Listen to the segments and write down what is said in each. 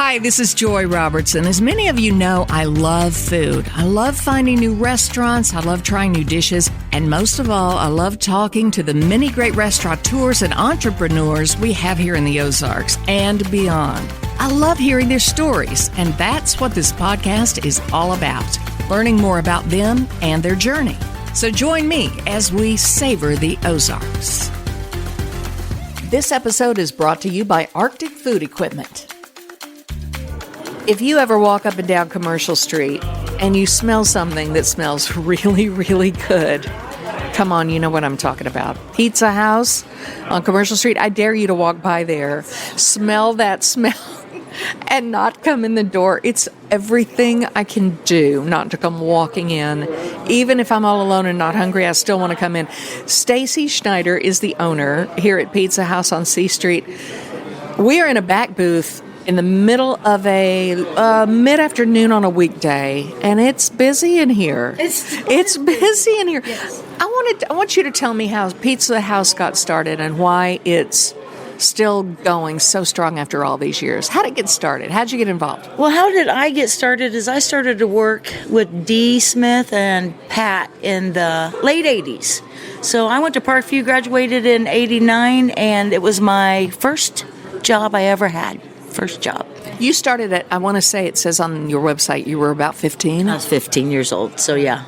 Hi, this is Joy Robertson. As many of you know, I love food. I love finding new restaurants. I love trying new dishes. And most of all, I love talking to the many great restaurateurs and entrepreneurs we have here in the Ozarks and beyond. I love hearing their stories, and that's what this podcast is all about, learning more about them and their journey. So join me as we savor the Ozarks. This episode is brought to you by Arctic Food Equipment. If you ever walk up and down Commercial Street and you smell something that smells really, really good, come on, you know what I'm talking about. Pizza House on Commercial Street, I dare you to walk by there, smell that smell, and not come in the door. It's everything I can do not to come walking in. Even if I'm all alone and not hungry, I still want to come in. Stacey Schneider is the owner here at Pizza House on C Street. We are in a back booth in the middle of a mid-afternoon on a weekday, and it's busy in here. It's busy in here. Yes. I want you to tell me how Pizza House got started and why it's still going so strong after all these years. How did it get started? How did you get involved? Well, how did I get started is I started to work with Dee Smith and Pat in the late 80s. So I went to Parkview, graduated in 89, and it was my first job I ever had. First job. You started at, I want to say it says on your website, you were about 15? I was 15 years old, so yeah.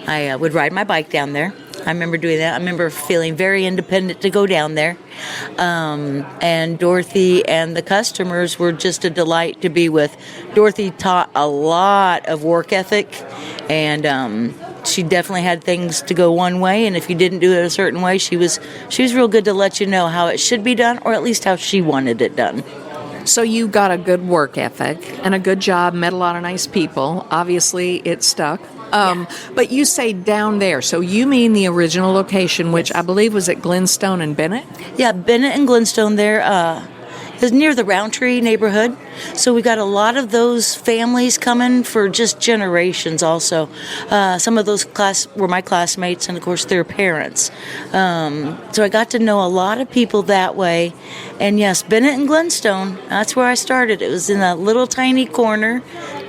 I would ride my bike down there. I remember doing that. I remember feeling very independent to go down there. And Dorothy and the customers were just a delight to be with. Dorothy taught a lot of work ethic, and she definitely had things to go one way, and if you didn't do it a certain way, she was real good to let you know how it should be done, or at least how she wanted it done. So you got a good work ethic and a good job, met a lot of nice people. Obviously, it stuck. But you say down there, so you mean the original location, which I believe was at Glenstone and Bennett? Yeah, Bennett and Glenstone there is near the Roundtree neighborhood. So we got a lot of those families coming for just generations also. Some of those were my classmates and, of course, their parents. So I got to know a lot of people that way. And, yes, Bennett and Glenstone, that's where I started. It was in a little tiny corner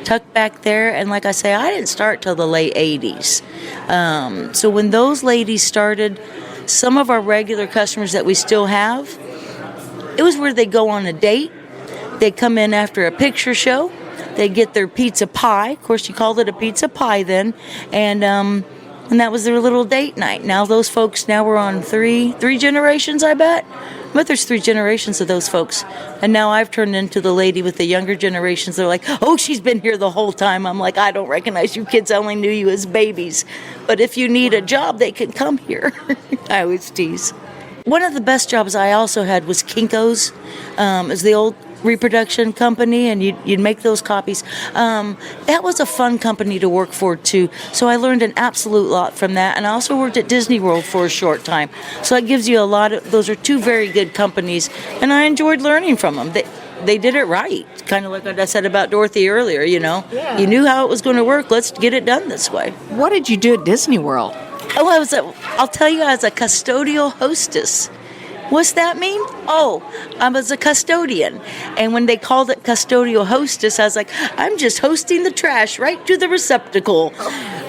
tucked back there. And like I say, I didn't start till the late 80s. So when those ladies started, some of our regular customers that we still have, it was where they go on a date. They'd come in after a picture show. They'd get their pizza pie. Of course, you called it a pizza pie then. And that was their little date night. Now those folks, now we're on three generations, I bet. But there's 3 generations of those folks. And now I've turned into the lady with the younger generations. They're like, oh, she's been here the whole time. I'm like, I don't recognize you kids. I only knew you as babies. But if you need a job, they can come here. I always tease. One of the best jobs I also had was Kinko's. It's the old reproduction company, and you'd make those copies. That was a fun company to work for, too. So I learned an absolute lot from that. And I also worked at Disney World for a short time. So that gives you a lot of, those are 2 very good companies, and I enjoyed learning from them. They did it right, kind of like what I said about Dorothy earlier, you know. Yeah. You knew how it was going to work. Let's get it done this way. What did you do at Disney World? Oh, I'll tell you, I was a custodial hostess. What's that mean? Oh, I was a custodian. And when they called it custodial hostess, I was like, I'm just hosting the trash right to the receptacle.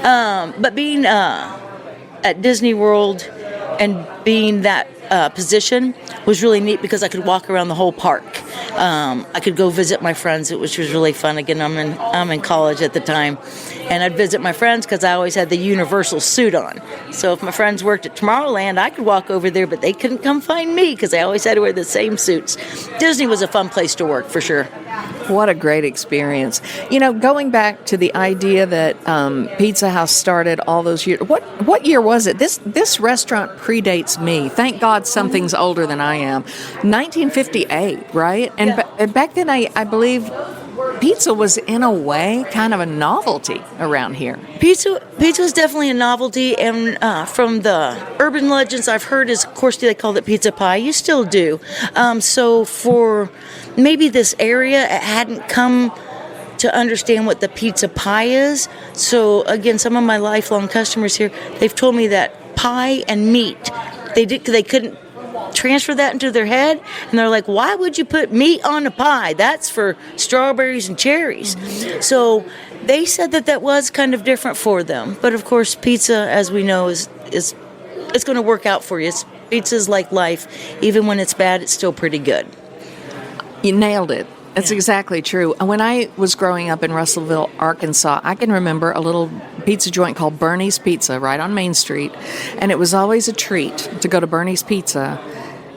But being at Disney World and being that position was really neat because I could walk around the whole park. I could go visit my friends, which was really fun. Again, I'm in college at the time. And I'd visit my friends because I always had the Universal suit on. So if my friends worked at Tomorrowland, I could walk over there, but they couldn't come find me because I always had to wear the same suits. Disney was a fun place to work, for sure. What a great experience. You know, going back to the idea that Pizza House started all those years, what year was it? This restaurant predates me. Thank God something's older than I am. 1958, right? And Yeah. Back then, I believe pizza was, in a way, kind of a novelty around here. Pizza was definitely a novelty, and from the urban legends I've heard is, of course, they called it pizza pie. You still do. So for maybe this area, it hadn't come to understand what the pizza pie is. So again, some of my lifelong customers here, they've told me that pie and meat, they couldn't transfer that into their head, and they're like, why would you put meat on a pie? That's for strawberries and cherries. So they said that was kind of different for them. But of course, pizza, as we know, is it's going to work out for you. Pizza's like life. Even when it's bad, it's still pretty good. You nailed it. That's exactly true. When I was growing up in Russellville, Arkansas, I can remember a little pizza joint called Bernie's Pizza right on Main Street. And it was always a treat to go to Bernie's Pizza.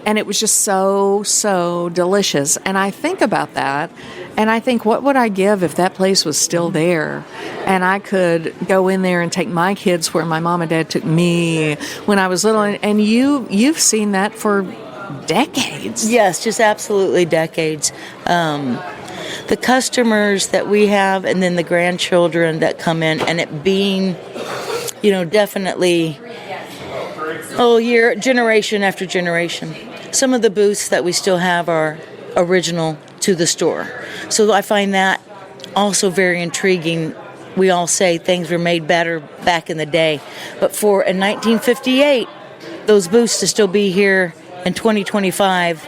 And it was just so, so delicious. And I think about that, and I think, what would I give if that place was still there? And I could go in there and take my kids where my mom and dad took me when I was little. And you've seen that for decades. Yes, just absolutely decades. The customers that we have, and then the grandchildren that come in, and it being, definitely, generation after generation. Some of the booths that we still have are original to the store. So I find that also very intriguing. We all say things were made better back in the day, but in 1958, those booths to still be here in 2025,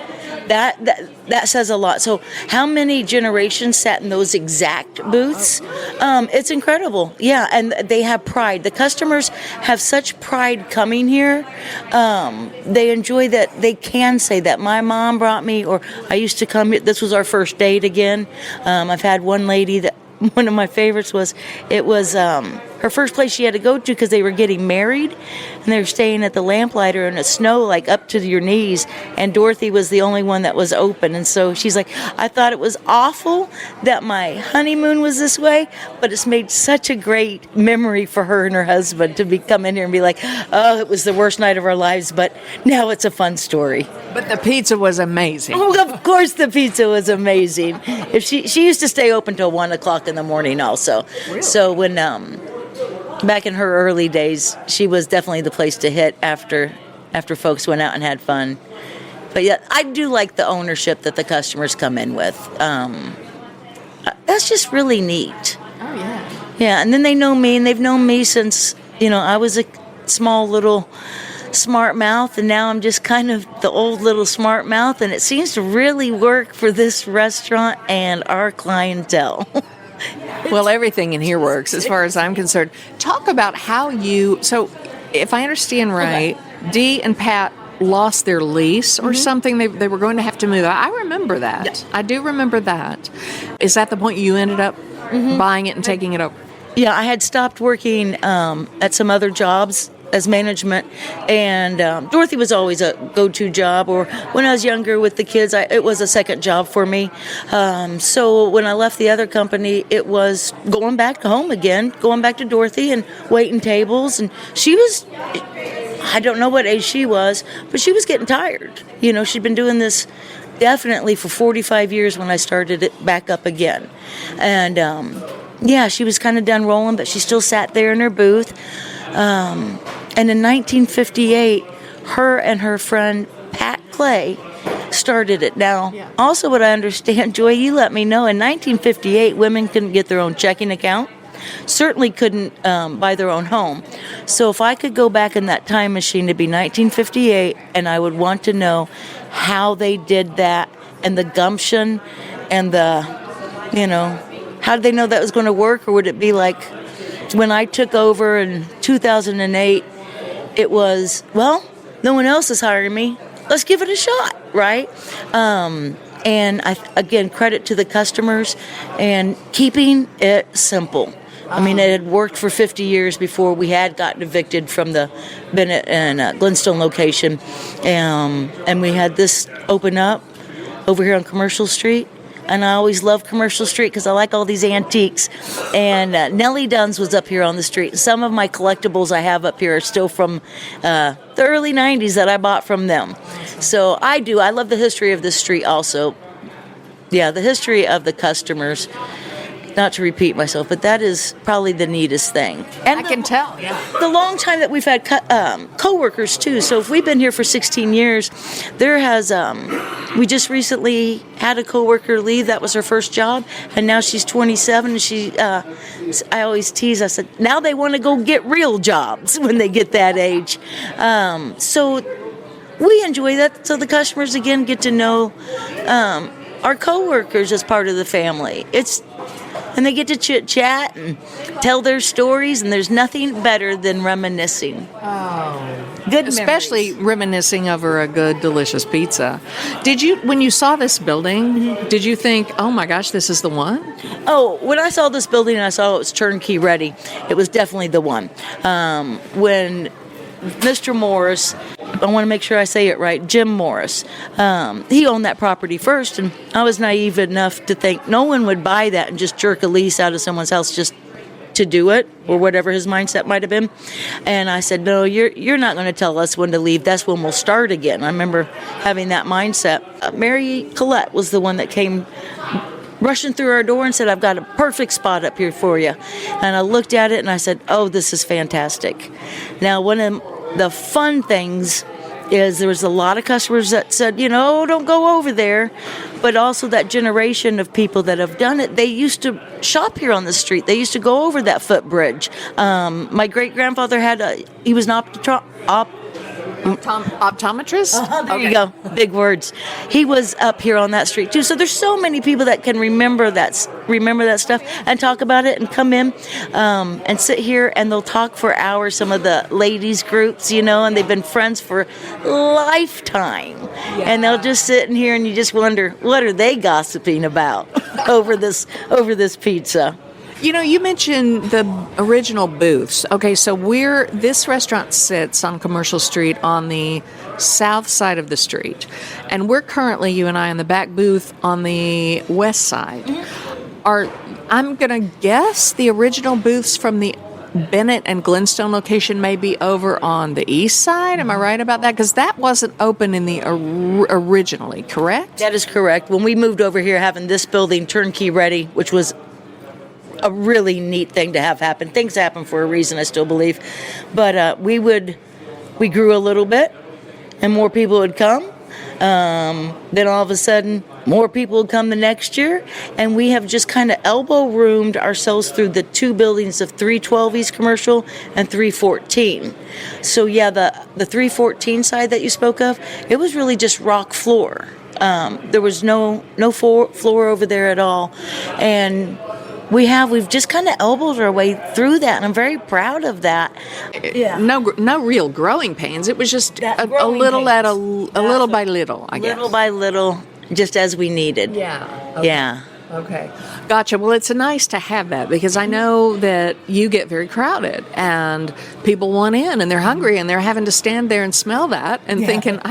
that says a lot. So how many generations sat in those exact booths? It's incredible. Yeah, and they have pride. The customers have such pride coming here. They enjoy that. They can say that my mom brought me, or I used to come here. This was our first date again. I've had one lady that, one of my favorites was, it was her first place she had to go to because they were getting married, and they were staying at the Lamplighter in the snow, like up to your knees, and Dorothy was the only one that was open. And so she's like, I thought it was awful that my honeymoon was this way, but it's made such a great memory for her and her husband to come in here and be like, oh, it was the worst night of our lives, but now it's a fun story. But the pizza was amazing. Oh, of course the pizza was amazing. If she used to stay open till 1 o'clock in the morning also. Really? So when back in her early days, she was definitely the place to hit after folks went out and had fun. But yeah, I do like the ownership that the customers come in with. That's just really neat. Oh yeah. Yeah, and then they know me, and they've known me since I was a small little smart mouth, and now I'm just kind of the old little smart mouth, and it seems to really work for this restaurant and our clientele. Well, everything in here works as far as I'm concerned. Talk about how so if I understand right, Dee and Pat lost their lease or something. They were going to have to move. I remember that. Yes. I do remember that. Is that the point you ended up buying it and taking it over? Yeah, I had stopped working at some other jobs as management, and Dorothy was always a go-to job, or when I was younger with the kids, it was a second job for me. So when I left the other company, it was going back home again, going back to Dorothy and waiting tables, and she was, I don't know what age she was, but she was getting tired. She'd been doing this definitely for 45 years when I started it back up again. And she was kind of done rolling, but she still sat there in her booth. And in 1958, her and her friend Pat Clay started it. Now, also what I understand, Joy, you let me know, in 1958, women couldn't get their own checking account, certainly couldn't buy their own home. So if I could go back in that time machine to be 1958, and I would want to know how they did that, and the gumption, and the, how did they know that was going to work, or would it be like when I took over in 2008, it was, well, no one else is hiring me. Let's give it a shot, right? And again, credit to the customers and keeping it simple. I mean, it had worked for 50 years before we had gotten evicted from the Bennett and Glenstone location. And we had this open up over here on Commercial Street. And I always love Commercial Street because I like all these antiques. And Nellie Dunn's was up here on the street. Some of my collectibles I have up here are still from the early 90s that I bought from them. So I love the history of this street also. Yeah, the history of the customers. Not to repeat myself, but that is probably the neatest thing. And I can tell. Yeah. The long time that we've had co-workers too. So if we've been here for 16 years, there has we just recently had a co-worker leave. That was her first job, and now she's 27. And she, I always tease. I said, now they want to go get real jobs when they get that age. So we enjoy that. So the customers again get to know our coworkers as part of the family. And they get to chit chat and tell their stories, and there's nothing better than reminiscing. Good Especially memories. reminiscing over a good, delicious pizza. Did you, when you saw this building, did you think, oh my gosh, this is the one? Oh, when I saw this building and I saw it was turnkey ready, it was definitely the one. When Mr. Morris, I want to make sure I say it right, Jim Morris, he owned that property first, and I was naive enough to think no one would buy that and just jerk a lease out of someone's house just to do it, or whatever his mindset might have been. And I said, no, you're not going to tell us when to leave. That's when we'll start again. I remember having that mindset. Mary Collette was the one that came rushing through our door and said, I've got a perfect spot up here for you. And I looked at it and I said, oh, this is fantastic. Now, one of the fun things is there was a lot of customers that said, don't go over there. But also that generation of people that have done it, they used to shop here on the street. They used to go over that footbridge. My great-grandfather he was an optometrist? There you go. Big words. He was up here on that street too. So there's so many people that can remember that stuff and talk about it and come in and sit here, and they'll talk for hours. Some of the ladies groups, and they've been friends for lifetime. Yeah. And they'll just sit in here and you just wonder, what are they gossiping about over this pizza? You mentioned the original booths. Okay, so this restaurant sits on Commercial Street on the south side of the street. And we're currently, you and I, in the back booth on the west side. Mm-hmm. I'm going to guess the original booths from the Bennett and Glenstone location may be over on the east side. Am I right about that? Because that wasn't open in the originally, correct? That is correct. When we moved over here, having this building turnkey ready, which was a really neat thing to have happen. Things happen for a reason, I still believe. But we grew a little bit, and more people would come. Then all of a sudden, more people would come the next year, and we have just kind of elbow-roomed ourselves through the two buildings of 312 East Commercial and 314. So yeah, the 314 side that you spoke of, it was really just rock floor. There was no floor over there at all, and we've just kind of elbowed our way through that, and I'm very proud of that. Yeah. No real growing pains. It was just a little little by little, I guess. Little by little, just as we needed. Yeah. Okay. Yeah. Okay. Gotcha. Well, it's nice to have that because I know that you get very crowded and people want in and they're hungry and they're having to stand there and smell that and thinking,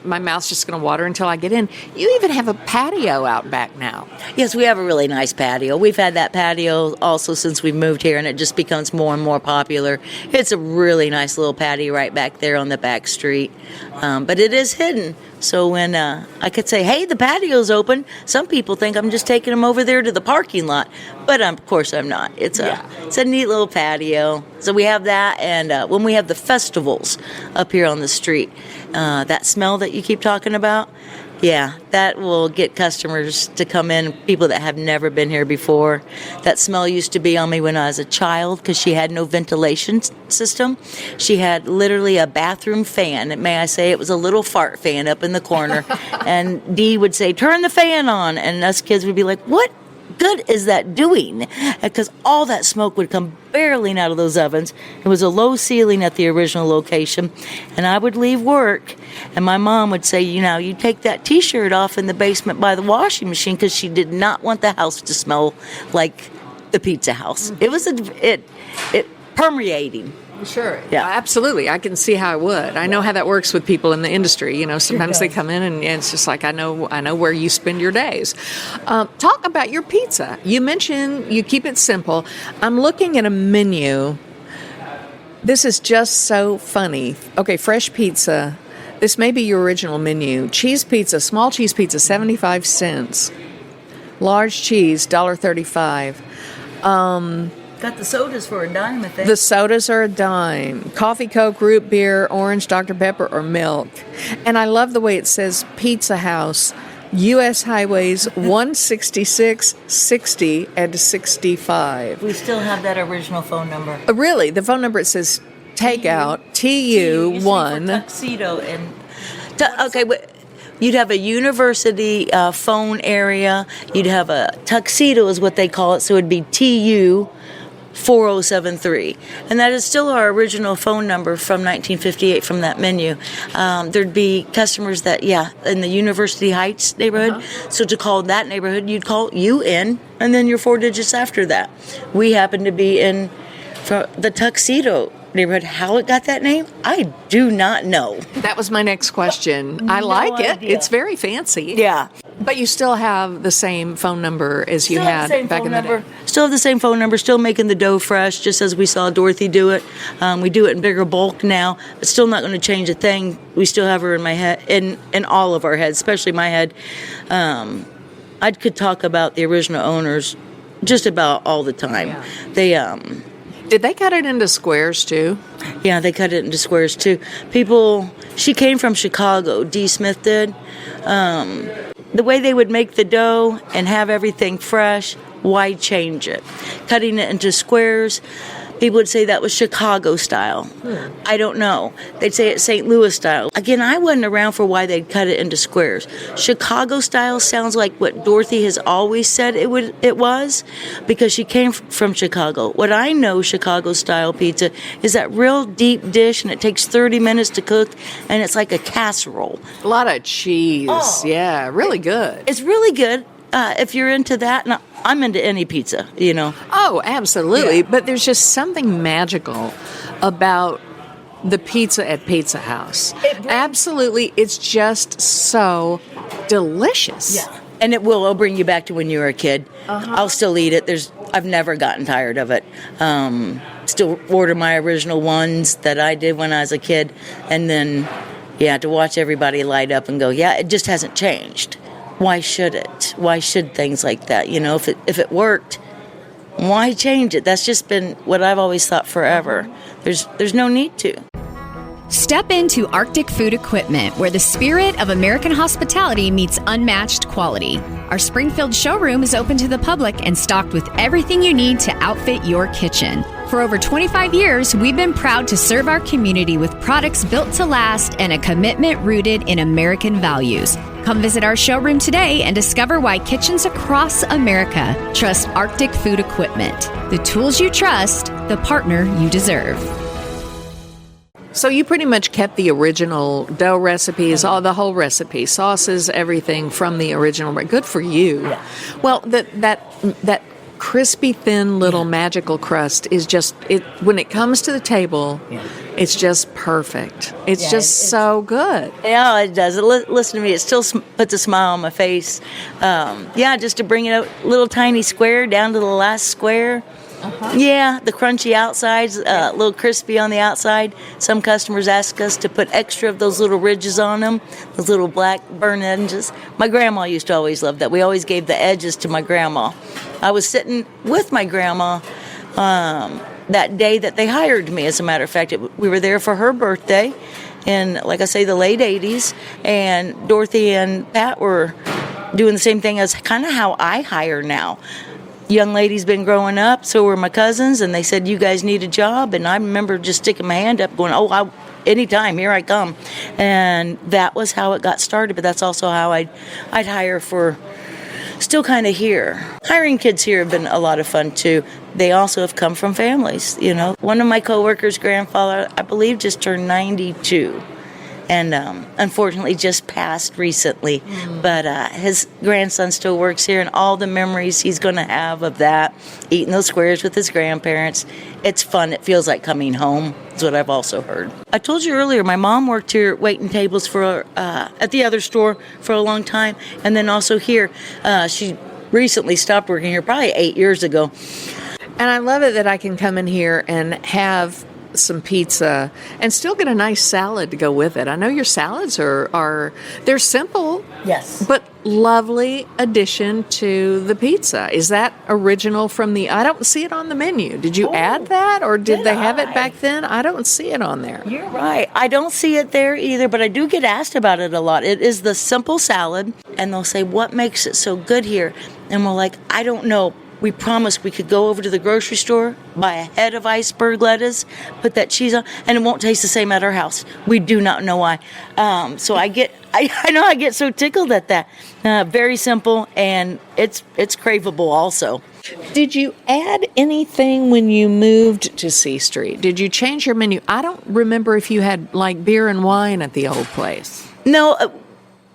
my mouth's just going to water until I get in. You even have a patio out back now. Yes, we have a really nice patio. We've had that patio also since we moved here, and it just becomes more and more popular. It's a really nice little patio right back there on the back street, but it is hidden. So when I could say, hey, the patio's open, some people think I'm just taking them over there to the parking lot. But of course I'm not. It's a neat little patio. So we have that, and when we have the festivals up here on the street, that smell that you keep talking about, that will get customers to come in, people that have never been here before. That smell used to be on me when I was a child because she had no ventilation system. She had literally a bathroom fan. And may I say, it was a little fart fan up in the corner. And Dee would say, turn the fan on. And us kids would be like, what good is that doing? Because all that smoke would come barreling out of those ovens. It was a low ceiling at the original location, and I would leave work, and my mom would say, you take that T-shirt off in the basement by the washing machine, because she did not want the house to smell like the pizza house. It was it permeating. Sure. Yeah, absolutely. I can see how it would. I know how that works with people in the industry. Sometimes they come in and it's just like, I know where you spend your days. Talk about your pizza. You mentioned you keep it simple. I'm looking at a menu. This is just so funny. Okay, fresh pizza. This may be your original menu. Cheese pizza, small cheese pizza, 75 cents. Large cheese, $1.35. Got the sodas for a dime, I think. The sodas are a dime. Coffee, Coke, root beer, orange, Dr. Pepper, or milk. And I love the way it says Pizza House, U.S. Highways 166, 60, and 65. We still have that original phone number. Really? The phone number, it says takeout, TU1. Tuxedo, and Okay, you'd have a university phone area. You'd have a tuxedo is what they call it, so it'd be TU 4073. And that is still our original phone number from 1958 from that menu. There'd be customers that, in the University Heights neighborhood. So to call that neighborhood, you'd call UN and then your 4 digits after that. We happen to be in the tuxedo neighborhood. How it got that name, I do not know. That was my next question. I like it. It's very fancy. Yeah. But you still have the same phone number as you had back in the day. Still have the same phone number, still making the dough fresh, just as we saw Dorothy do it. We do it in bigger bulk now, but still not going to change a thing. We still have her in my head, in all of our heads, especially my head. I could talk about the original owners just about all the time. Yeah. Did they cut it into squares too? Yeah, they cut it into squares too. She came from Chicago, Dee Smith did. The way they would make the dough and have everything fresh, why change it? Cutting it into squares, people would say that was Chicago style. I don't know. They'd say it's St. Louis style. Again, I wasn't around for why they'd cut it into squares. Chicago style sounds like what Dorothy has always said it was, because she came from Chicago. What I know Chicago style pizza is that real deep dish, and it takes 30 minutes to cook, and it's like a casserole. A lot of cheese. Oh, yeah, really good. It's really good. If you're into that, and I'm into any pizza, Oh, absolutely. Yeah. But there's just something magical about the pizza at Pizza House. Absolutely. It's just so delicious. Yeah. And it'll bring you back to when you were a kid. I'll still eat it. I've never gotten tired of it. Still order my original ones that I did when I was a kid. And then, to watch everybody light up and go, it just hasn't changed. Why should it? Why should things like that? If it worked, why change it? That's just been what I've always thought forever. There's no need to. Step into Arctic Food Equipment, where the spirit of American hospitality meets unmatched quality. Our Springfield showroom is open to the public and stocked with everything you need to outfit your kitchen. For over 25 years, we've been proud to serve our community with products built to last and a commitment rooted in American values. Come visit our showroom today and discover why kitchens across America trust Arctic Food Equipment. The tools you trust, the partner you deserve. So you pretty much kept the original dough recipes, all the whole recipe, sauces, everything from the original. Good for you. Yeah. Well, that crispy, thin little magical crust is just it. When it comes to the table, it's just perfect. It's just so good. Yeah, it does. Listen to me. It still puts a smile on my face. Just to bring it a little tiny square down to the last square. Yeah, the crunchy outsides, a little crispy on the outside. Some customers ask us to put extra of those little ridges on them, those little black burn edges. My grandma used to always love that. We always gave the edges to my grandma. I was sitting with my grandma that day that they hired me, as a matter of fact. We were there for her birthday in, like I say, the late 80s, and Dorothy and Pat were doing the same thing as kind of how I hire now. Young lady's been growing up, so were my cousins, and they said, you guys need a job. And I remember just sticking my hand up going, anytime, here I come. And that was how it got started, but that's also how I'd hire for, still kind of here. Hiring kids here have been a lot of fun too. They also have come from families, One of my coworkers' grandfather, I believe, just turned 92. And unfortunately just passed recently. But his grandson still works here, and all the memories he's going to have of that, eating those squares with his grandparents, it's fun. It feels like coming home, is what I've also heard. I told you earlier, my mom worked here waiting tables for at the other store for a long time, and then also here. She recently stopped working here, probably 8 years ago. And I love it that I can come in here and have some pizza and still get a nice salad to go with it. I know your salads are they're simple, yes, but lovely addition to the pizza. Is that original from I don't see it on the menu. Did you add that, or did they have it back then? I don't see it on there. You're right. I don't see it there either, but I do get asked about it a lot. It is the simple salad, and they'll say, what makes it so good here? And we're like, I don't know. we promised we could go over to the grocery store, buy a head of iceberg lettuce, put that cheese on, and it won't taste the same at our house. We do not know why. So I know I get so tickled at that. Very simple, and it's craveable also. Did you add anything when you moved to C Street? Did you change your menu? I don't remember if you had like beer and wine at the old place. No,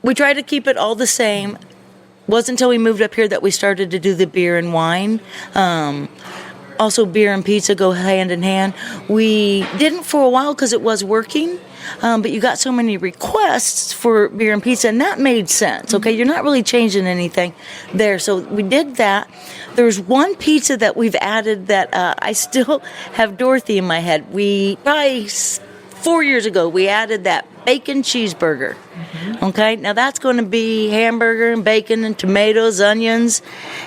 we tried to keep it all the same. Wasn't until we moved up here that we started to do the beer and wine. Also, beer and pizza go hand in hand. We didn't for a while because it was working, but you got so many requests for beer and pizza, and that made sense. Okay, you're not really changing anything there, so we did that. There's one pizza that we've added that I still have Dorothy in my head. Probably 4 years ago, we added that bacon cheeseburger. Mm-hmm. Okay, now that's going to be hamburger and bacon and tomatoes, onions,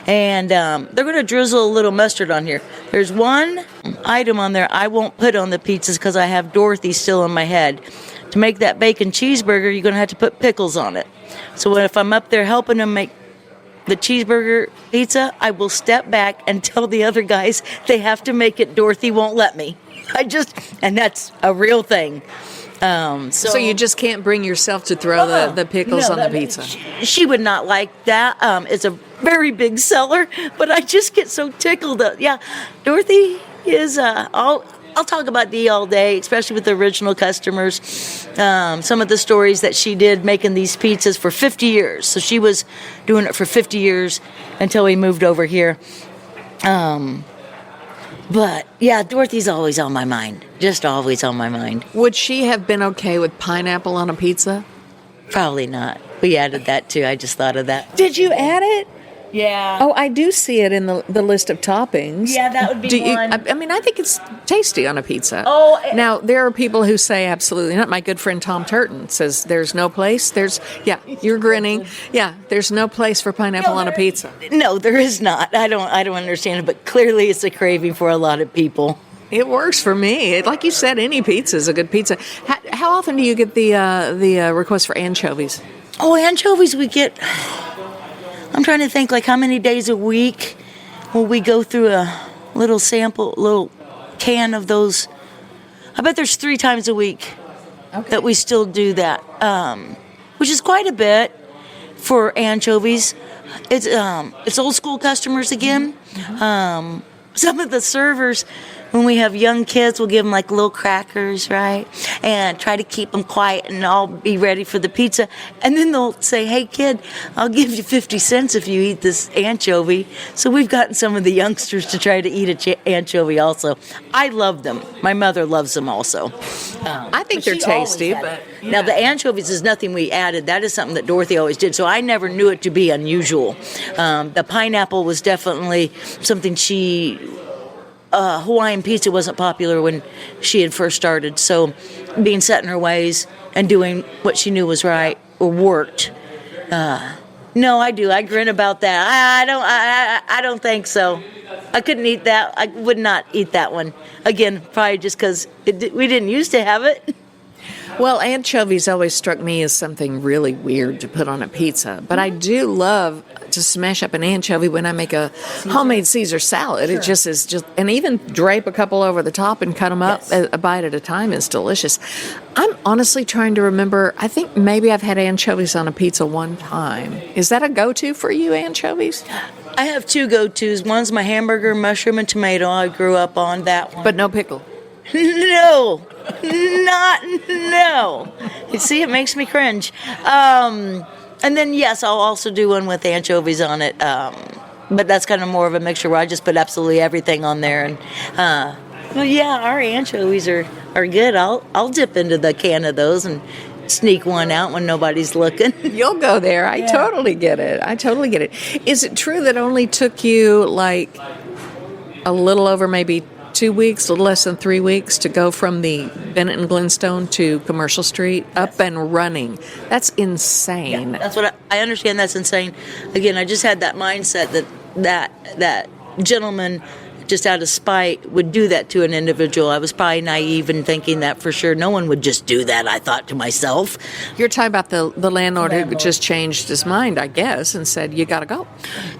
and they're going to drizzle a little mustard on here. There's one item on there I won't put on the pizzas because I have Dorothy still in my head. To make that bacon cheeseburger, you're going to have to put pickles on it. So if I'm up there helping them make the cheeseburger pizza, I will step back and tell the other guys they have to make it. Dorothy won't let me. And that's a real thing. So you just can't bring yourself to throw the pickles on the pizza. She would not like that. It's a very big seller, but I just get so tickled. Dorothy is I'll talk about Dee all day, especially with the original customers. Some of the stories that she did making these pizzas for 50 years. So she was doing it for 50 years until we moved over here. But, yeah, Dorothy's always on my mind. Just always on my mind. Would she have been okay with pineapple on a pizza? Probably not. We added that, too. I just thought of that. Did you add it? Yeah. Oh, I do see it in the list of toppings. Yeah, that would be one. I think it's tasty on a pizza. Oh. Now, there are people who say absolutely not. My good friend Tom Turton says there's no place. You're grinning. Yeah, there's no place for pineapple on a pizza. No, there is not. I don't understand it, but clearly it's a craving for a lot of people. It works for me. Like you said, any pizza is a good pizza. How often do you get the request for anchovies? Oh, anchovies we get... I'm trying to think, like, how many days a week will we go through a little can of those? I bet there's 3 times a week that we still do that, which is quite a bit for anchovies. It's old school customers again. Mm-hmm. Some of the servers, when we have young kids, we'll give them like little crackers, right? And try to keep them quiet and all be ready for the pizza. And then they'll say, hey, kid, I'll give you 50 cents if you eat this anchovy. So we've gotten some of the youngsters to try to eat an anchovy also. I love them. My mother loves them also. I think they're tasty. But Now, the anchovies is nothing we added. That is something that Dorothy always did. So I never knew it to be unusual. The pineapple was definitely something Hawaiian pizza wasn't popular when she had first started, so being set in her ways and doing what she knew was right or worked. No, I do. I grin about that. I don't think so. I couldn't eat that. I would not eat that one. Again, probably just because we didn't used to have it. Well, anchovies always struck me as something really weird to put on a pizza, but I do love to smash up an anchovy when I make a homemade Caesar salad. Sure. It just is and even drape a couple over the top and cut them up a bite at a time is delicious. I'm honestly trying to remember. I think maybe I've had anchovies on a pizza one time. Is that a go-to for you, anchovies? I have 2 go-tos. One's my hamburger, mushroom, and tomato. I grew up on that one. But no pickle? No. No. You see, it makes me cringe. And then, yes, I'll also do one with anchovies on it. But that's kind of more of a mixture where I just put absolutely everything on there. And well, yeah, our anchovies are good. I'll dip into the can of those and sneak one out when nobody's looking. You'll go there. I totally get it. Is it true that it only took you like a little over maybe 2 weeks, a little less than 3 weeks to go from the Bennett and Glenstone to Commercial Street up and running? That's insane. Yeah, that's what I understand. That's insane. Again, I just had that mindset that gentleman just out of spite, would do that to an individual. I was probably naive in thinking that for sure. No one would just do that, I thought to myself. You're talking about the landlord who just changed his mind, I guess, and said, you got to go.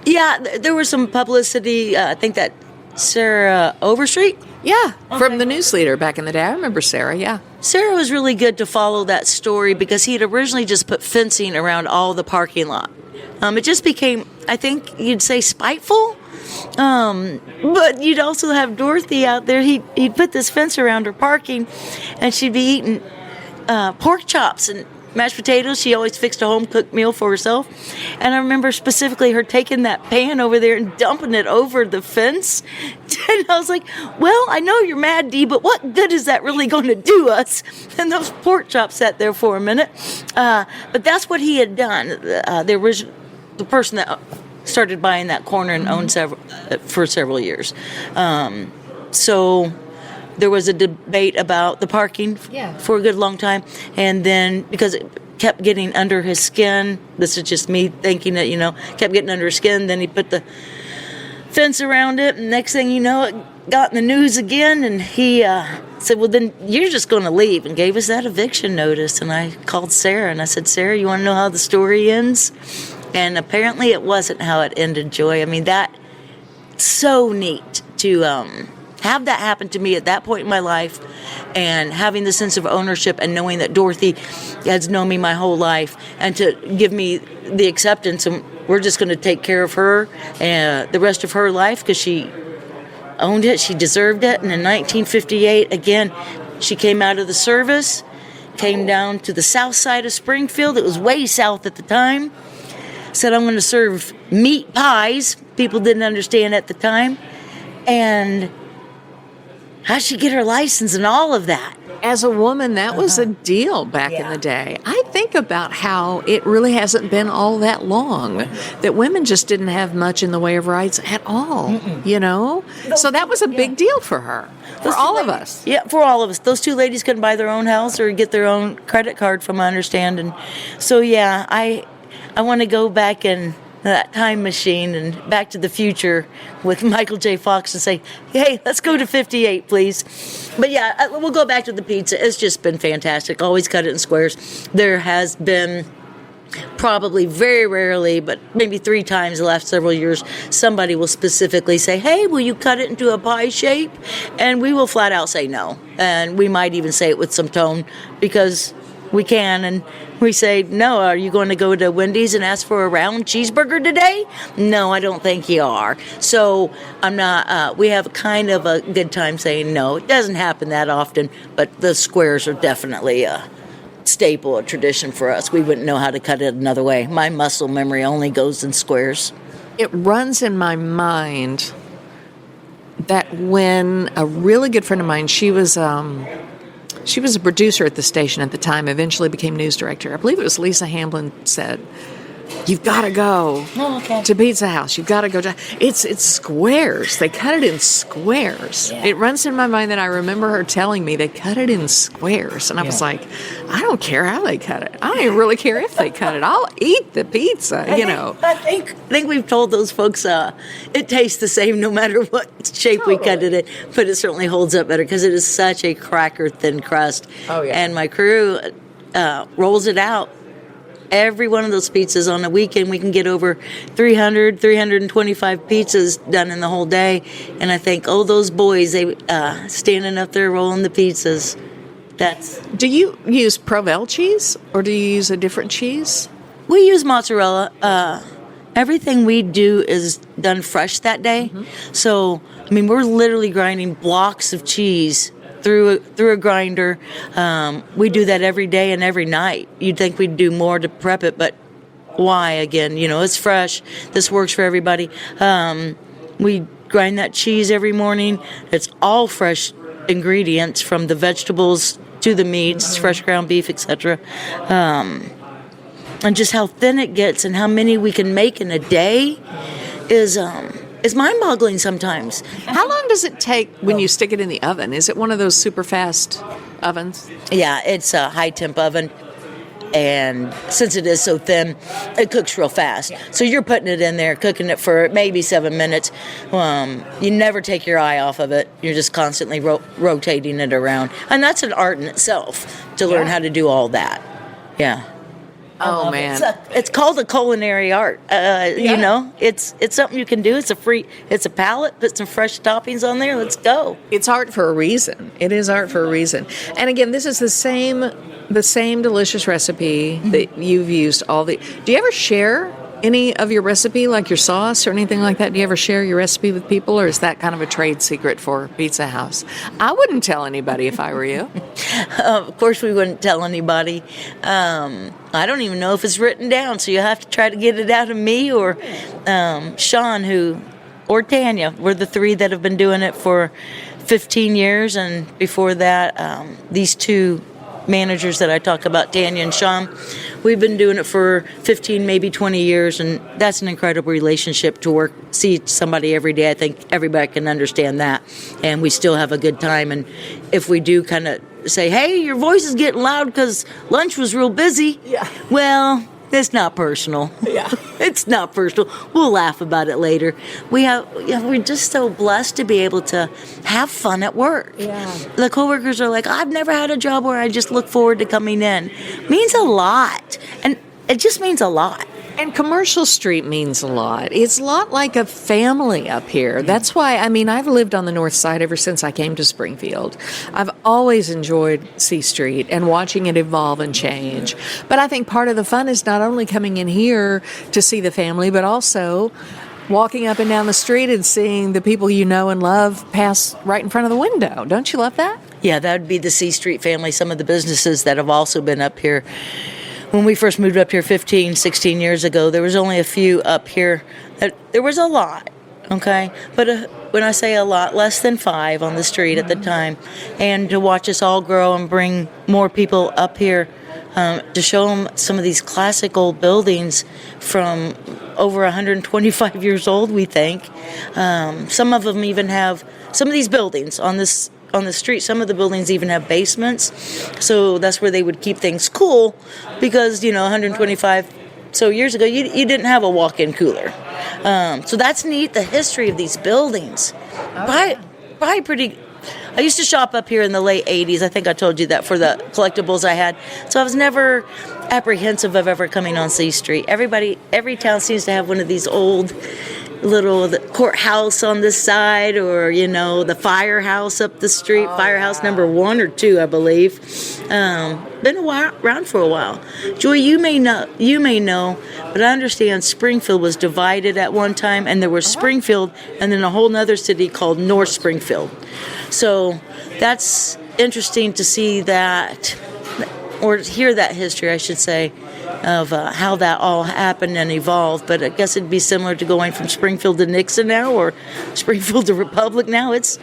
Yeah, there was some publicity. I think that Sarah Overstreet? Yeah, from the news leader back in the day. I remember Sarah, yeah. Sarah was really good to follow that story because he had originally just put fencing around all the parking lot. It just became, I think you'd say, spiteful. But you'd also have Dorothy out there. He'd put this fence around her parking, and she'd be eating pork chops and mashed potatoes. She always fixed a home-cooked meal for herself. And I remember specifically her taking that pan over there and dumping it over the fence. And I was like, well, I know you're mad, Dee, but what good is that really going to do us? And those pork chops sat there for a minute. But that's what he had done. The person that started buying that corner and owned for several years. So there was a debate about the parking for a good long time. And then because it kept getting under his skin, this is just me thinking that, kept getting under his skin, then he put the fence around it. And next thing you know, it got in the news again. And he said, well, then you're just going to leave, and gave us that eviction notice. And I called Sarah and I said, Sarah, you want to know how the story ends? And apparently it wasn't how it ended, Joy. I mean, that's so neat to have that happen to me at that point in my life, and having the sense of ownership and knowing that Dorothy has known me my whole life, and to give me the acceptance, and we're just going to take care of her the rest of her life because she owned it, she deserved it. And in 1958, again, she came out of the service, came down to the south side of Springfield. It was way south at the time. Said, I'm going to serve meat pies. People didn't understand at the time. And how'd she get her license and all of that? As a woman, that was a deal back in the day. I think about how it really hasn't been all that long that women just didn't have much in the way of rights at all, So that was a big deal for her, for all of us. Yeah, for all of us. Those two ladies couldn't buy their own house or get their own credit card, from my understanding. So, yeah, I want to go back in that time machine and Back to the Future with Michael J. Fox and say, hey, let's go to 58, please. But yeah, we'll go back to the pizza. It's just been fantastic. Always cut it in squares. There has been probably very rarely, but maybe 3 times the last several years, somebody will specifically say, hey, will you cut it into a pie shape? And we will flat out say no. And we might even say it with some tone because we can, and we say, no, are you going to go to Wendy's and ask for a round cheeseburger today? No, I don't think you are. So I'm not, we have kind of a good time saying no. It doesn't happen that often, but the squares are definitely a staple, a tradition for us. We wouldn't know how to cut it another way. My muscle memory only goes in squares. It runs in my mind that when a really good friend of mine, she was a producer at the station at the time, eventually became news director. I believe it was Lisa Hamblin said, you've got to go to Pizza House. You've got to go to... It's squares. They cut it in squares. Yeah. It runs in my mind that I remember her telling me they cut it in squares. And I was like, I don't care how they cut it. I don't even really care if they cut it. I'll eat the pizza, I think we've told those folks it tastes the same no matter what shape we cut it in. But it certainly holds up better because it is such a cracker thin crust. Oh, yeah. And my crew rolls it out. Every one of those pizzas on a weekend, we can get over 325 pizzas done in the whole day. And I think, those boys, they standing up there rolling the pizzas. Do you use Provel cheese, or do you use a different cheese? We use mozzarella. Everything we do is done fresh that day. Mm-hmm. So, we're literally grinding blocks of cheese through a grinder. We do that every day and every night. You'd think we'd do more to prep it, but why? Again, it's fresh. This works for everybody. We grind that cheese every morning. It's all fresh ingredients, from the vegetables to the meats, fresh ground beef, etc. And just how thin it gets and how many we can make in a day is mind-boggling sometimes. How long does it take when you stick it in the oven? Is it one of those super fast ovens? Yeah, it's a high-temp oven. And since it is so thin, it cooks real fast. So you're putting it in there, cooking it for maybe 7 minutes. You never take your eye off of it. You're just constantly rotating it around. And that's an art in itself, to learn how to do all that. Yeah. Oh man, it's called a culinary art. You know, it's something you can do. It's a palette. Put some fresh toppings on there. Let's go. it's art for a reason. It is art for a reason. And again, this is the same delicious recipe that you've used all the. Do you ever share any of your recipe, like your sauce or anything like that? Do you ever share your recipe with people, or is that kind of a trade secret for Pizza House? I wouldn't tell anybody if I were you. Of course, we wouldn't tell anybody. I don't even know if it's written down, so you have to try to get it out of me or Sean, or Tanya. We're the three that have been doing it for 15 years, and before that, these two managers that I talk about, Tanya and Sean, we've been doing it for 15, maybe 20 years, and that's an incredible relationship to see somebody every day. I think everybody can understand that, and we still have a good time. And if we do kind of say, hey, your voice is getting loud because lunch was real busy, well, it's not personal. Yeah. It's not personal. We'll laugh about it later. We're just so blessed to be able to have fun at work. Yeah. The coworkers are like, I've never had a job where I just look forward to coming in. Means a lot. And it just means a lot. And Commercial Street means a lot. It's a lot like a family up here. That's why, I've lived on the north side ever since I came to Springfield. I've always enjoyed C Street and watching it evolve and change. But I think part of the fun is not only coming in here to see the family, but also walking up and down the street and seeing the people you know and love pass right in front of the window. Don't you love that? Yeah, that would be the C Street family. Some of the businesses that have also been up here. When we first moved up here 15, 16 years ago, there was only a few up here. There was a lot, okay? But when I say a lot, less than 5 on the street at the time. And to watch us all grow and bring more people up here to show them some of these classic old buildings from over 125 years old, we think. Some of them even have, some of these buildings on the street, some of the buildings even have basements, so that's where they would keep things cool, because 125 so years ago you didn't have a walk-in cooler, so that's neat. The history of these buildings, probably pretty. I used to shop up here in the late 80s. I think I told you that, for the collectibles I had, so I was never apprehensive of ever coming on C Street. Every town seems to have one of these old the courthouse on this side, or the firehouse up the street. Firehouse number 1 or 2, I believe. Been around for a while. Joy, you may know, but I understand Springfield was divided at one time, and there was Springfield and then a whole nother city called North Springfield. So that's interesting to see that, or hear that history, I should say, of how that all happened and evolved. But I guess it'd be similar to going from Springfield to Nixon now, or Springfield to Republic now. It's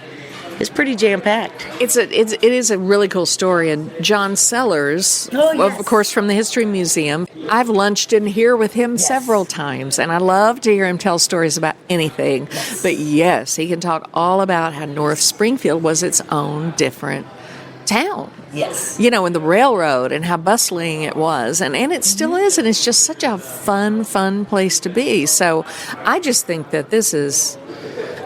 pretty jam-packed. It is a really cool story. And John Sellers, of course, from the History Museum, I've lunched in here with him several times, and I love to hear him tell stories about anything. But yes, he can talk all about how North Springfield was its own different town. Yes. And the railroad and how bustling it was. And it still is. And it's just such a fun place to be. So I just think that this is,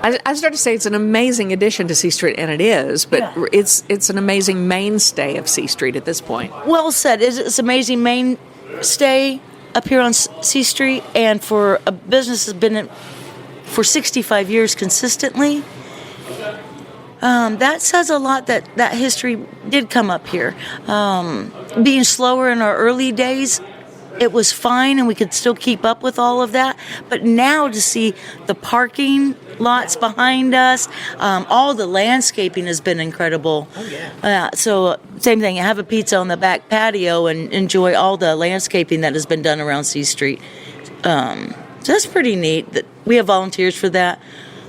I start to say it's an amazing addition to C Street, and it is, but it's an amazing mainstay of C Street at this point. Well said. It's an amazing mainstay up here on C Street, and for a business that's been in for 65 years consistently. That says a lot that history did come up here. Being slower in our early days, it was fine and we could still keep up with all of that. But now to see the parking lots behind us, all the landscaping has been incredible. Oh, yeah. So same thing, have a pizza on the back patio and enjoy all the landscaping that has been done around C Street. So that's pretty neat. That we have volunteers for that.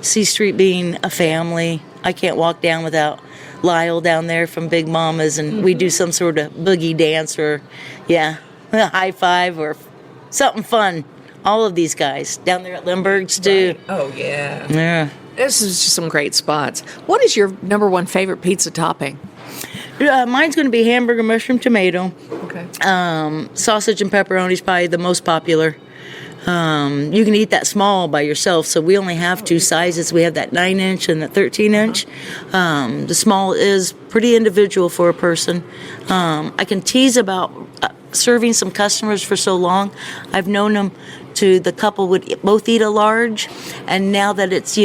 C Street being a family. I can't walk down without Lyle down there from Big Mama's, and we do some sort of boogie dance or, a high five or something fun. All of these guys down there at Lindbergh's too. Right. Oh, yeah. Yeah. This is just some great spots. What is your number one favorite pizza topping? Mine's going to be hamburger, mushroom, tomato. Okay. Okay. Sausage and pepperoni is probably the most popular. You can eat that small by yourself, so we only have two sizes. We have that 9-inch and the 13-inch. The small is pretty individual for a person. I can tease about serving some customers for so long. I've known them the couple would both eat a large, and now that it's,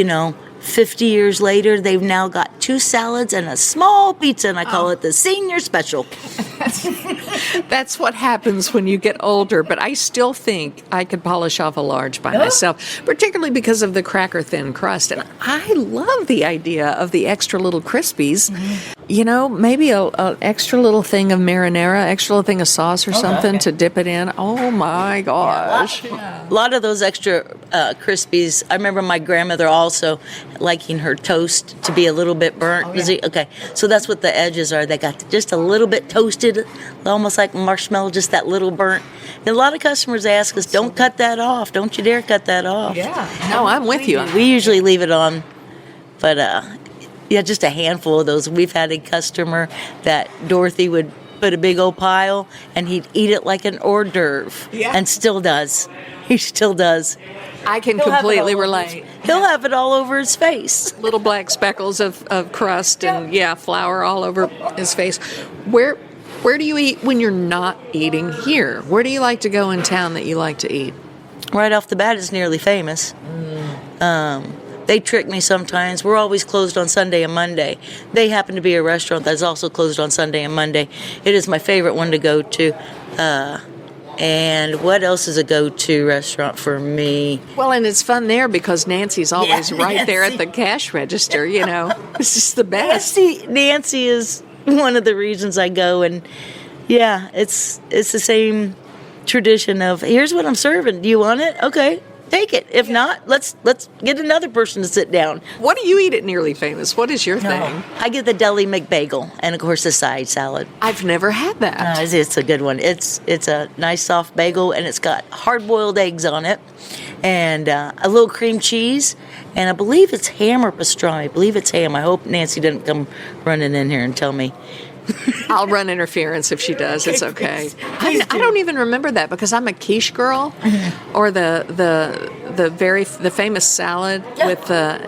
50 years later, they've now got 2 salads and a small pizza, and I call it the senior special. That's what happens when you get older, but I still think I could polish off a large by myself, particularly because of the cracker thin crust. And I love the idea of the extra little Crispies. Maybe an extra little thing of marinara, extra little thing of sauce or something to dip it in. Oh my gosh. A lot of those extra Crispies. I remember my grandmother also liking her toast to be a little bit burnt. Okay, so that's what the edges are. They got just a little bit toasted, almost like marshmallow, just that little burnt. And a lot of customers ask us, don't cut that off. Don't you dare cut that off. Yeah. No, I'm with you. We usually leave it on, but just a handful of those. We've had a customer that Dorothy would put a big old pile, and he'd eat it like an hors d'oeuvre, and still does. He still does. I can completely relate. He'll have it all over his face. Little black speckles of crust and flour all over his face. Where do you eat when you're not eating here? Where do you like to go in town that you like to eat? Right off the bat, it's Nearly Famous. They trick me sometimes. We're always closed on Sunday and Monday. They happen to be a restaurant that's also closed on Sunday and Monday. It is my favorite one to go to. And what else is a go-to restaurant for me? Well, and it's fun there because Nancy's always right there at the cash register, It's just the best. Nancy is one of the reasons I go, and it's the same tradition of, here's what I'm serving. Do you want it? Okay. Take it. If not, let's get another person to sit down. What do you eat at Nearly Famous? What is your thing? I get the deli McBagel and, of course, the side salad. I've never had that. It's a good one. It's a nice soft bagel, and it's got hard-boiled eggs on it and a little cream cheese, and I believe it's ham or pastrami. I believe it's ham. I hope Nancy didn't come running in here and tell me. I'll run interference if she does. It's okay. I don't even remember that because I'm a quiche girl, or the famous salad with the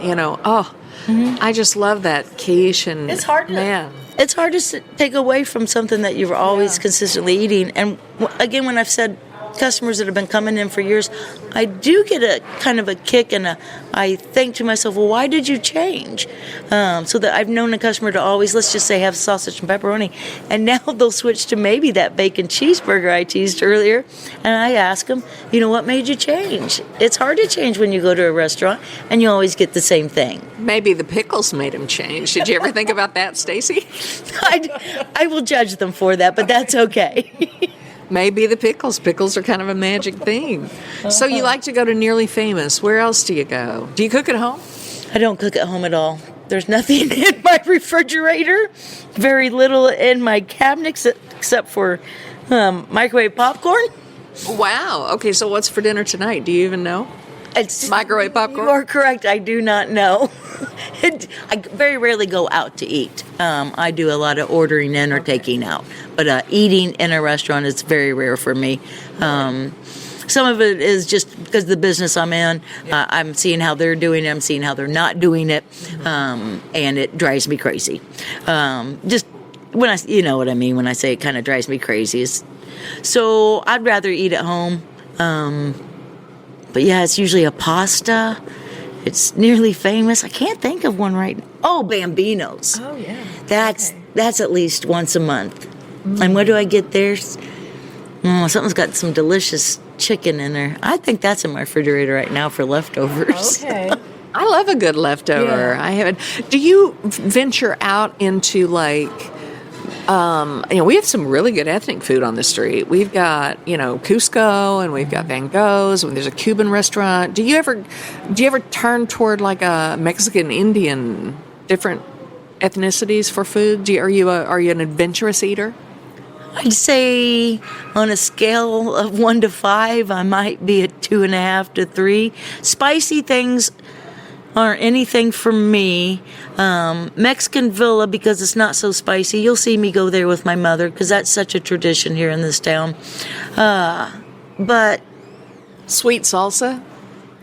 I just love that quiche, and it's hard. It's hard to take away from something that you're always consistently eating. And again, when I've said customers that have been coming in for years, I do get a kind of a kick, and I think to myself, well, why did you change? So that I've known a customer to always, let's just say, have sausage and pepperoni, and now they'll switch to maybe that bacon cheeseburger I teased earlier, and I ask them, what made you change? It's hard to change when you go to a restaurant, and you always get the same thing. Maybe the pickles made them change. Did you ever think about that, Stacy? I will judge them for that, but that's okay. Maybe the pickles. Pickles are kind of a magic thing. So you like to go to Nearly Famous. Where else do you go? Do you cook at home? I don't cook at home at all. There's nothing in my refrigerator. Very little in my cabinets except for microwave popcorn. Wow. Okay, so what's for dinner tonight? Do you even know? It's microwave popcorn? You are correct. I do not know. I very rarely go out to eat. I do a lot of ordering in or taking out. But eating in a restaurant is very rare for me. Some of it is just because of the business I'm in. I'm seeing how they're doing it. I'm seeing how they're not doing it. And it drives me crazy. Just when you know what I mean when I say it kind of drives me crazy. So I'd rather eat at home. But it's usually a pasta. It's Nearly Famous. I can't think of one right now. Oh, Bambino's. Oh, yeah. That's at least once a month. Mm-hmm. And what do I get there? Something's got some delicious chicken in there. I think that's in my refrigerator right now for leftovers. Okay. I love a good leftover. Yeah. Do you venture out into we have some really good ethnic food on the street. We've got, Cusco, and we've got Van Gogh's, and there's a Cuban restaurant. Do you ever turn toward like a Mexican, Indian, different ethnicities for food? Are you an adventurous eater? I'd say on a scale of 1 to 5, I might be at 2.5 to 3. Spicy things, aren't anything for me. Mexican Villa, because it's not so spicy. You'll see me go there with my mother because that's such a tradition here in this town. But Sweet salsa?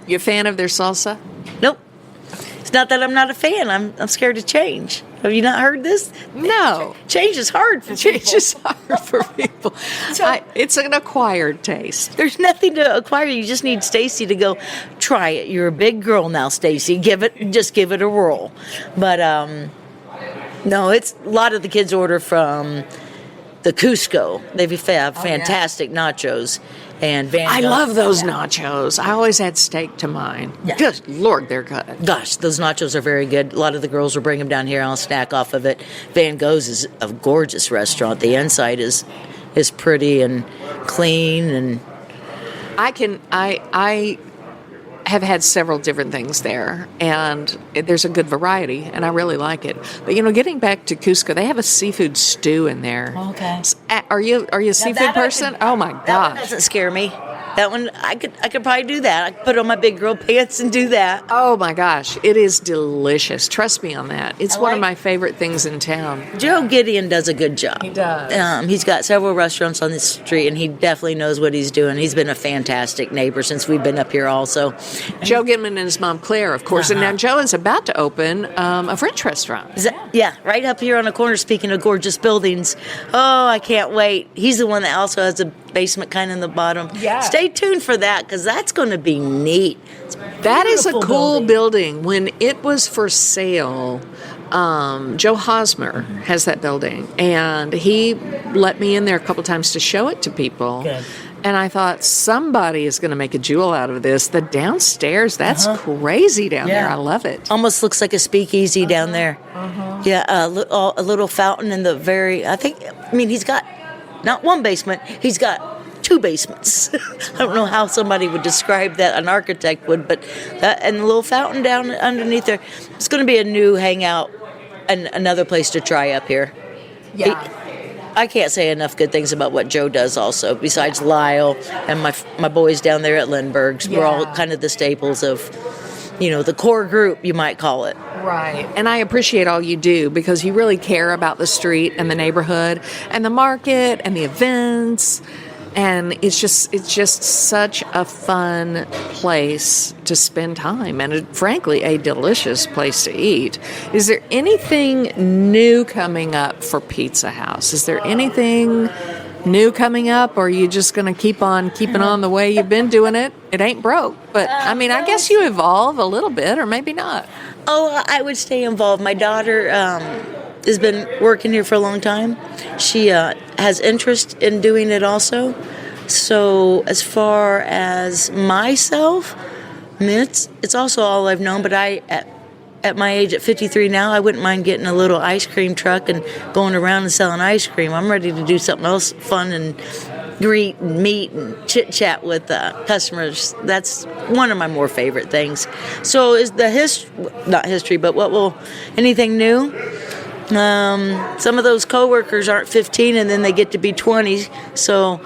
You a fan of their salsa? nope. It's not that I'm not a fan. I'm scared to change. Have you not heard this? No. Change is hard for people. It's just hard for people. It's an acquired taste. There's nothing to acquire. You just need Stacy to go try it. You're a big girl now, Stacy. Just give it a whirl. But no, it's a lot of the kids order from the Cusco. They have fantastic nachos. And Van I Gogh. love those nachos. I always add steak to mine. Yeah. Good Lord, they're good. Gosh, those nachos are very good. A lot of the girls will bring them down here. I'll snack off of it. Van Gogh's is a gorgeous restaurant. The inside is pretty and clean, and I have had several different things there, and there's a good variety, and I really like it. But getting back to Cusco, they have a seafood stew in there. Okay. Are you a seafood person? Oh my that one gosh. doesn't scare me. That one, I could probably do that. I could put on my big girl pants and do that. Oh my gosh, it is delicious. Trust me on that. It's one of like- my favorite things in town. Joe Gideon does a good job. He does. He's got several restaurants on the street, and he definitely knows what he's doing. He's been a fantastic neighbor since we've been up here also. Joe Gidman and his mom Claire, of course, and now Joe is about to open a French restaurant. Yeah, right up here on the corner, speaking of gorgeous buildings. Oh, I can't wait. He's the one that also has a basement kind of in the bottom. Yeah. Stay tuned for that, because that's going to be neat. That is a Beautiful cool building. When it was for sale, Joe Hosmer has that building, and he let me in there a couple times to show it to people. Good. And I thought, somebody is going to make a jewel out of this. The downstairs, that's crazy down there. I love it. Almost looks like a speakeasy down there. Yeah, a little fountain in the he's got not one basement, he's got 2 basements. I don't know how somebody would describe that, an architect would, but and a little fountain down underneath there. It's going to be a new hangout and another place to try up here. Yeah. I can't say enough good things about what Joe does also, besides Lyle and my boys down there at Lindbergh's. We're all kind of the staples of, the core group, you might call it. Right. And I appreciate all you do, because you really care about the street and the neighborhood and the market and the events. And it's just such a fun place to spend time, and frankly, a delicious place to eat. Is there anything new coming up for Pizza House? Is there anything new coming up, or are you just going to keep on keeping on the way you've been doing it? It ain't broke, but I guess you evolve a little bit, or maybe not. Oh, I would stay involved. My daughter has been working here for a long time. She has interest in doing it also. So as far as myself, it's also all I've known. But at my age, at 53 now, I wouldn't mind getting a little ice cream truck and going around and selling ice cream. I'm ready to do something else fun and greet and meet and chit-chat with customers. That's one of my more favorite things. So is not history, but anything new? Some of those coworkers aren't 15 and then they get to be 20, so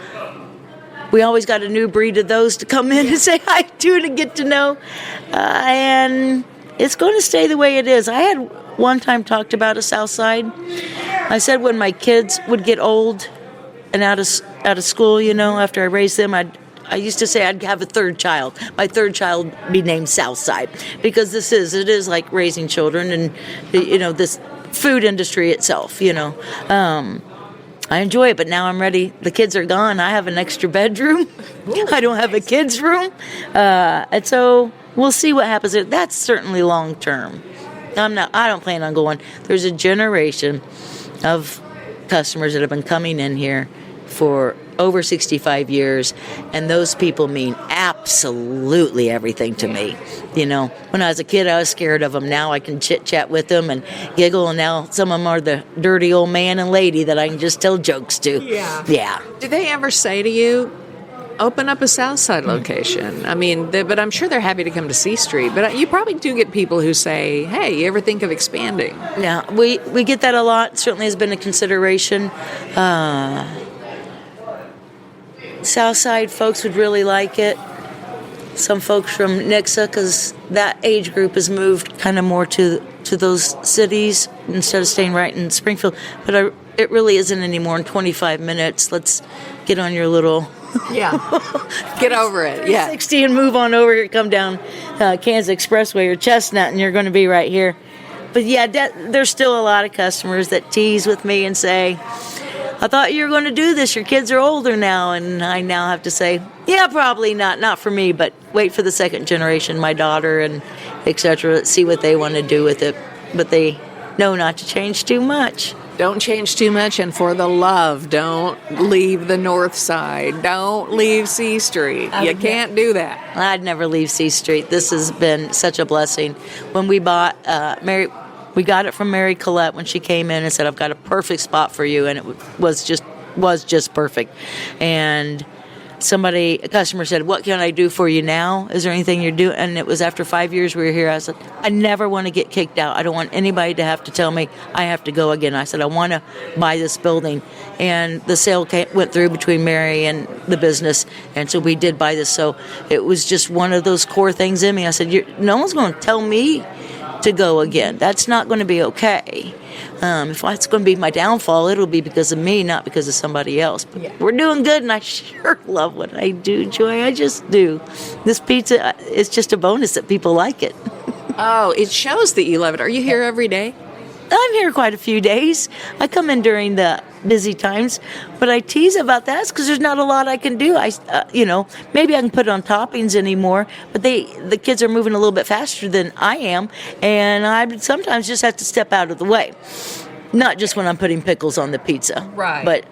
we always got a new breed of those to come in and say hi to and get to know. And it's going to stay the way it is. I had one time talked about a South Side. I said when my kids would get old and out of school, after I raised them, I used to say I'd have a third child. My third child would be named Southside, because it is like raising children, and this food industry itself. I enjoy it, but now I'm ready. The kids are gone. I have an extra bedroom. I don't have a kids' room, and so we'll see what happens. That's certainly long term. I don't plan on going. There's a generation of customers that have been coming in here for over 65 years, and those people mean absolutely everything to me. When I was a kid, I was scared of them. Now I can chit-chat with them and giggle, and now some of them are the dirty old man and lady that I can just tell jokes to. Yeah. Do they ever say to you, open up a Southside location? But I'm sure they're happy to come to C Street, but you probably do get people who say, hey, you ever think of expanding? Yeah, we get that a lot. Certainly has been a consideration. Southside folks would really like it. some folks from Nixa, because that age group has moved kind of more to those cities instead of staying right in Springfield. But it really isn't anymore in 25 minutes. Let's get on your little... Yeah. Get over it. Yeah. 60 and move on over here. Come down Kansas Expressway or Chestnut, and you're going to be right here. But yeah, there's still a lot of customers that tease with me and say, I thought you were going to do this. Your kids are older now. And I now have to say, yeah, probably not for me, but wait for the second generation, my daughter and et cetera. Let's see what they want to do with it. But they know not to change too much. Don't change too much, and for the love, don't leave the north side. Don't leave C Street. You can't do that. I'd never leave C Street. This has been such a blessing. When we bought we got it from Mary Collette when she came in and said, I've got a perfect spot for you, and it was just perfect. And a customer said, what can I do for you now? Is there anything you're doing? And it was after 5 years we were here. I said, I never want to get kicked out. I don't want anybody to have to tell me I have to go again. I said, I want to buy this building. And the sale went through between Mary and the business. And so we did buy this. So it was just one of those core things in me. I said, no one's going to tell me to go again. That's not going to be okay. If that's going to be my downfall, it'll be because of me, not because of somebody else. But we're doing good, and I sure love what I do, Joy. I just do. This pizza is just a bonus that people like it. Oh, it shows that you love it. Are you here every day? I'm here quite a few days. I come in during the busy times, but I tease about that because there's not a lot I can do. Maybe I can put it on toppings anymore, but the kids are moving a little bit faster than I am, and I sometimes just have to step out of the way. Not just when I'm putting pickles on the pizza. Right. But,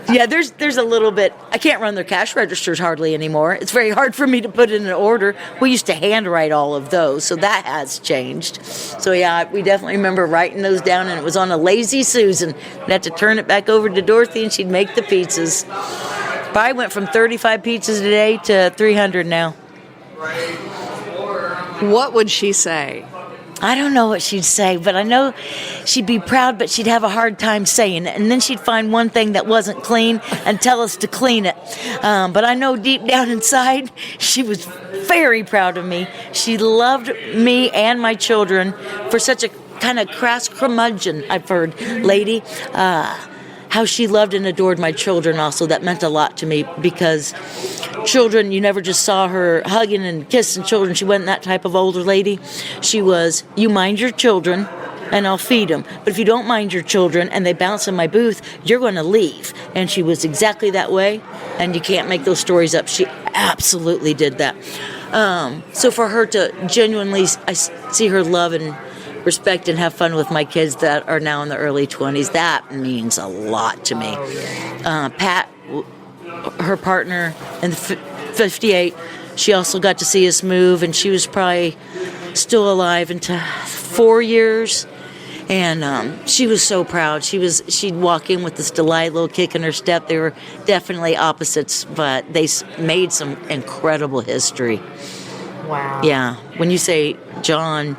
there's a little bit. I can't run their cash registers hardly anymore. It's very hard for me to put in an order. We used to handwrite all of those, so that has changed. So, yeah, we definitely remember writing those down, and it was on a Lazy Susan. We'd have to turn it back over to Dorothy, and she'd make the pizzas. Probably went from 35 pizzas a day to 300 now. What would she say? I don't know what she'd say, but I know she'd be proud, but she'd have a hard time saying it. And then she'd find one thing that wasn't clean and tell us to clean it. But I know deep down inside, she was very proud of me. She loved me and my children for such a kind of crass curmudgeon, I've heard, lady. How she loved and adored my children also. That meant a lot to me because children, you never just saw her hugging and kissing children. She wasn't that type of older lady. She was, you mind your children and I'll feed them. But if you don't mind your children and they bounce in my booth, you're going to leave. And she was exactly that way. And you can't make those stories up. She absolutely did that. So for her to genuinely, I see her love and respect and have fun with my kids that are now in the early 20s. That means a lot to me. Pat, her partner in 58, she also got to see us move, and she was probably still alive into 4 years. And she was so proud. She'd walk in with this delight, little kick in her step. They were definitely opposites, but they made some incredible history. Wow. Yeah. When you say John,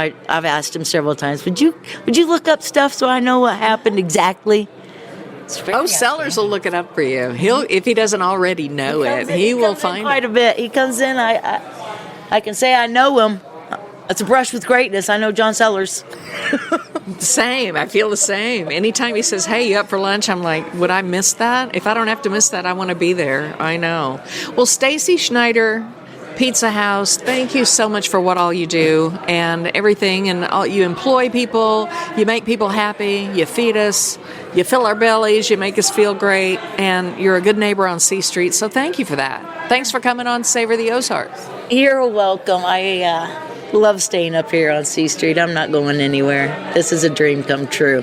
I've asked him several times, would you look up stuff so I know what happened exactly? Sellers will look it up for you. If he doesn't already know it, he will find quite a bit. He comes in, I can say I know him. It's a brush with greatness. I know John Sellers. Same. I feel the same. Anytime he says, hey, you up for lunch? I'm like, would I miss that? If I don't have to miss that, I want to be there. I know. Well, Stacey Schneider, Pizza House, thank you so much for what all you do and everything. And you employ people, you make people happy, you feed us, you fill our bellies, you make us feel great, and you're a good neighbor on C Street. So thank you for that. Thanks for coming on Savor the Ozarks. You're welcome. I love staying up here on C Street. I'm not going anywhere. This is a dream come true.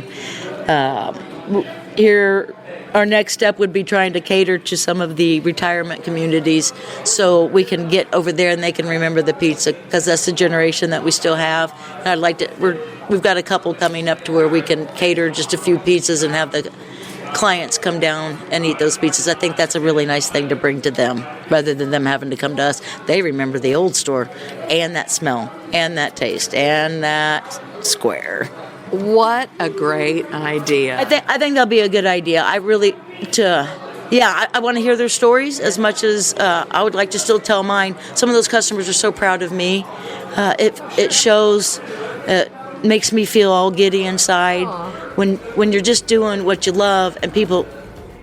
Here, our next step would be trying to cater to some of the retirement communities so we can get over there and they can remember the pizza, because that's the generation that we still have. And I'd like to, we've got a couple coming up to where we can cater just a few pizzas and have the clients come down and eat those pizzas. I think that's a really nice thing to bring to them rather than them having to come to us. They remember the old store and that smell and that taste and that square. What a great idea. I think that'll be a good idea. I really, to Yeah, I want to hear their stories as much as I would like to still tell mine. Some of those customers are so proud of me. It shows, makes me feel all giddy inside. When you're just doing what you love and people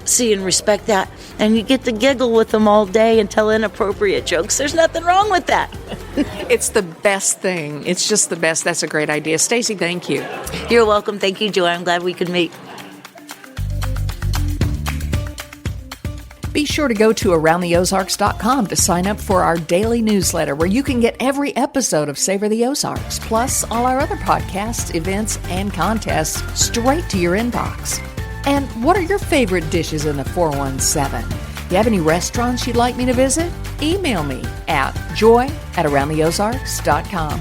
see and respect that, and you get to giggle with them all day and tell inappropriate jokes. There's nothing wrong with that. It's the best thing. It's just the best. That's a great idea. Stacy, thank you. You're welcome. Thank you, Joy. I'm glad we could meet. Be sure to go to AroundTheOzarks.com to sign up for our daily newsletter where you can get every episode of Savor the Ozarks, plus all our other podcasts, events, and contests straight to your inbox. And what are your favorite dishes in the 417? You have any restaurants you'd like me to visit? Email me at joy@AroundTheOzarks.com.